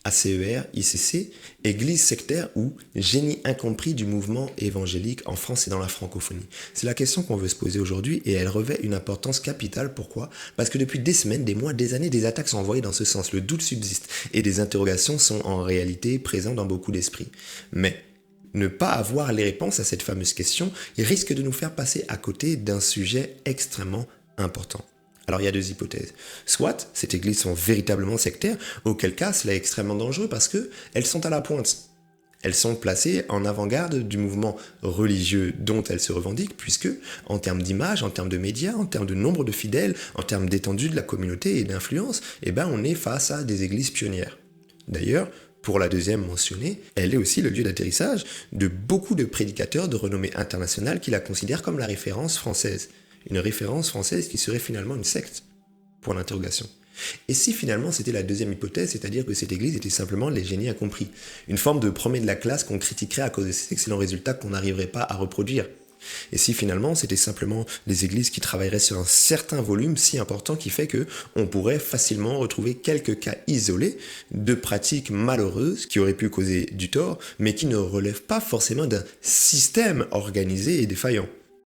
ACER, ICC, Église sectaire ou génie incompris du mouvement évangélique en France et dans la francophonie? C'est la question qu'on veut se poser aujourd'hui et elle revêt une importance capitale. Pourquoi? Parce que depuis des semaines, des mois, des années, des attaques sont envoyées dans ce sens. Le doute subsiste et des interrogations sont en réalité présentes dans beaucoup d'esprits. Mais ne pas avoir les réponses à cette fameuse question risque de nous faire passer à côté d'un sujet extrêmement important. Alors il y a deux hypothèses. Soit ces églises sont véritablement sectaires, auquel cas cela est extrêmement dangereux parce qu'elles sont à la pointe. Elles sont placées en avant-garde du mouvement religieux dont elles se revendiquent, puisque, en termes d'image, en termes de médias, en termes de nombre de fidèles, en termes d'étendue de la communauté et d'influence, on est face à des églises pionnières. D'ailleurs, pour la deuxième mentionnée, elle est aussi le lieu d'atterrissage de beaucoup de prédicateurs de renommée internationale qui la considèrent comme la référence française. Une référence française qui serait finalement une secte, pour l'interrogation. Et si finalement c'était la deuxième hypothèse, c'est-à-dire que cette église était simplement les génies incompris, une forme de premier de la classe qu'on critiquerait à cause de ces excellents résultats qu'on n'arriverait pas à reproduire? Et si finalement c'était simplement des églises qui travailleraient sur un certain volume si important qui fait que on pourrait facilement retrouver quelques cas isolés de pratiques malheureuses qui auraient pu causer du tort, mais qui ne relèvent pas forcément d'un système organisé et défaillant?